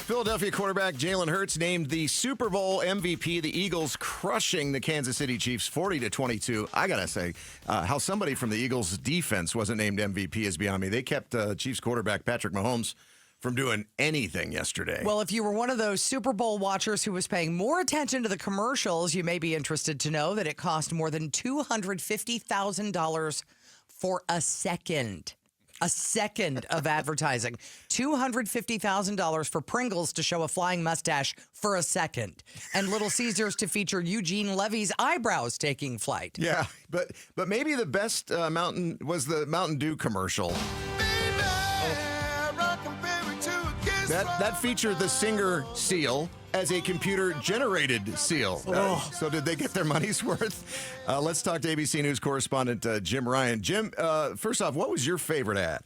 Philadelphia quarterback Jalen Hurts named the Super Bowl MVP. The Eagles crushing the Kansas City Chiefs 40-22. I got to say, how somebody from the Eagles defense wasn't named MVP is beyond me. They kept Chiefs quarterback Patrick Mahomes from doing anything yesterday. Well, if you were one of those Super Bowl watchers who was paying more attention to the commercials, you may be interested to know that it cost more than $250,000 for a second. A second of advertising. $250,000 for Pringles to show a flying mustache for a second. And Little Caesars to feature Eugene Levy's eyebrows taking flight. Yeah, but maybe the best Mountain was the Mountain Dew commercial. That featured the singer Seal as a computer-generated seal. So did they get their money's worth? Let's talk to ABC News correspondent Jim Ryan. Jim, first off, what was your favorite ad?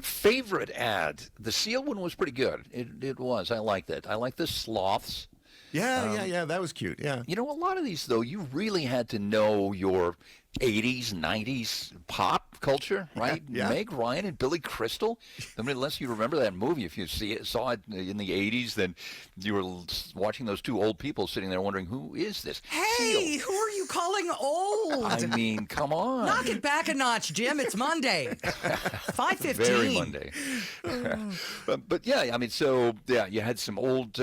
Favorite ad? The seal one was pretty good. It was. I liked it. I like the sloths. Yeah, that was cute, yeah. You know, a lot of these, though, you really had to know your 80s, 90s pop culture, right? Yeah. Meg Ryan and Billy Crystal. I mean, unless you remember that movie, if you saw it in the 80s, then you were watching those two old people sitting there wondering, who is this? Hey, Seal. who are you calling old? I mean, come on. Knock it back a notch, Jim. It's Monday. 5:15. Very Monday. but yeah, I mean, so yeah, you had some old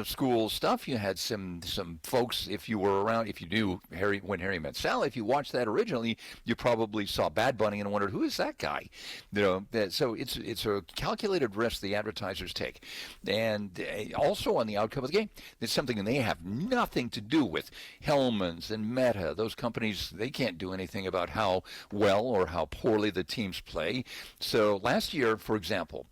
school stuff. You had some folks, if you were around, if you knew When Harry Met Sally, if you watched that originally, you probably saw Bad Bunny and wondered, who is that guy? You know, so it's a calculated risk the advertisers take. And also on the outcome of the game, it's something they have nothing to do with. Hellman's and Meta, those companies, they can't do anything about how well or how poorly the teams play. So last year, for example,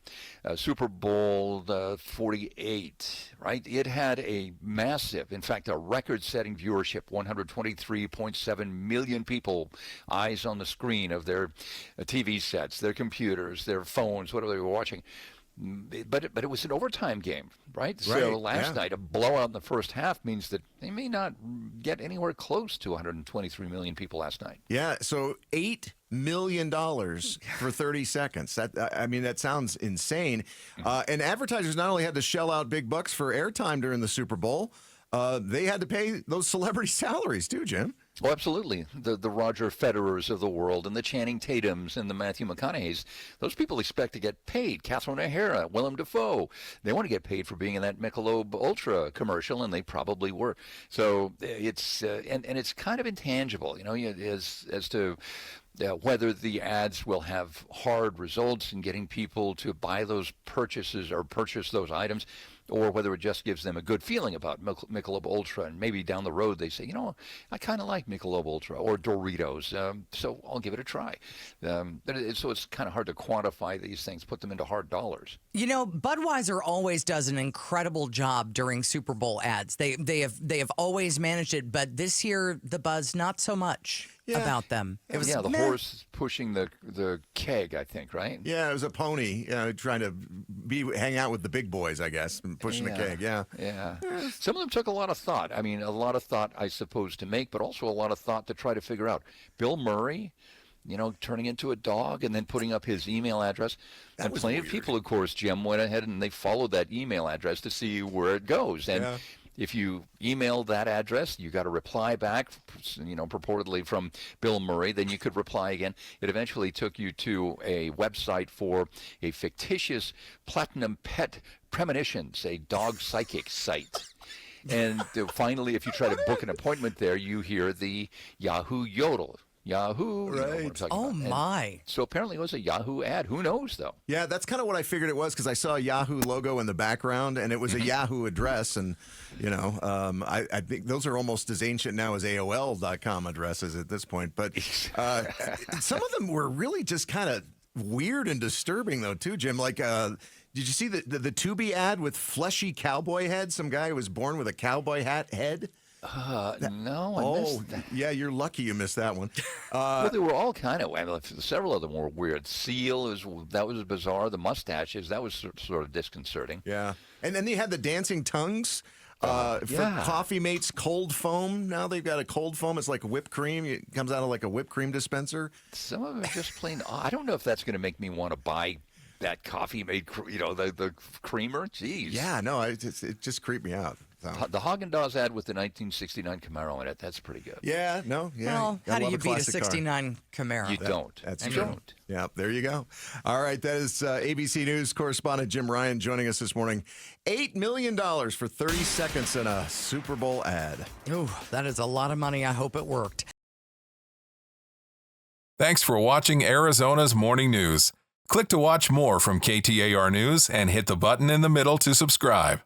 Super Bowl 48, right? It had a massive, in fact, a record-setting viewership, 123.7 million people, eyes on the screen of their TV sets, their computers, their phones, whatever they were watching. But it was an overtime game, right? So last night, a blowout in the first half means that they may not get anywhere close to 123 million people last night. Yeah, so $8 million for 30 seconds. That sounds insane. And advertisers not only had to shell out big bucks for airtime during the Super Bowl, they had to pay those celebrity salaries too, Jim. Oh, absolutely. The Roger Federers of the world and the Channing Tatums and the Matthew McConaughey's, those people expect to get paid. Catherine O'Hara, Willem Dafoe, they want to get paid for being in that Michelob Ultra commercial, and they probably were. So it's and it's kind of intangible, you know, as to whether the ads will have hard results in getting people to buy those purchases or purchase those items, or whether it just gives them a good feeling about Michelob Ultra, and maybe down the road they say, you know, I kind of like Michelob Ultra or Doritos, so I'll give it a try. So it's kind of hard to quantify these things, put them into hard dollars. You know, Budweiser always does an incredible job during Super Bowl ads. They have always managed it, but this year the buzz not so much about them. It was the horse pushing the keg, I think, right? Yeah, it was a pony trying to hang out with the big boys, I guess, and pushing the keg. Yeah. Some of them took a lot of thought. I mean, a lot of thought, I suppose, to make, but also a lot of thought to try to figure out. Bill Murray, you know, turning into a dog and then putting up his email address. And plenty of people, of course, Jim, went ahead and they followed that email address to see where it goes. And if you emailed that address, you got a reply back, you know, purportedly from Bill Murray, then you could reply again. It eventually took you to a website for a fictitious Platinum Pet Premonitions, a dog psychic site. And finally, if you try to book an appointment there, you hear the Yahoo Yodel. Yahoo. Right. My. So apparently it was a Yahoo ad. Who knows, though? Yeah, that's kind of what I figured it was, because I saw a Yahoo logo in the background, and it was a Yahoo address. And, you know, I think those are almost as ancient now as AOL.com addresses at this point. But some of them were really just kind of weird and disturbing, though, too, Jim. Like, did you see the Tubi ad with fleshy cowboy head? Some guy who was born with a cowboy hat head? No, I missed that. Yeah, you're lucky you missed that one. Well, they were all kind of, several of them were weird. Seal, that was bizarre. The mustaches, that was sort of disconcerting. Yeah. And then you had the dancing tongues for Coffee Mate's cold foam. Now they've got a cold foam. It's like whipped cream. It comes out of like a whipped cream dispenser. Some of them are just plain, I don't know if that's going to make me want to buy that coffee made, the creamer. Jeez. Yeah, no, it just creeped me out. So. The Haagen-Dazs ad with the 1969 Camaro in it, that's pretty good. Yeah, no, yeah. Well, gotta how do love you beat a classic car. 69 Camaro? You don't. That's you true. don't. Yeah, there you go. All right, that is ABC News correspondent Jim Ryan joining us this morning. $8 million for 30 seconds in a Super Bowl ad. Ooh, that is a lot of money. I hope it worked. Thanks for watching Arizona's Morning News. Click to watch more from KTAR News and hit the button in the middle to subscribe.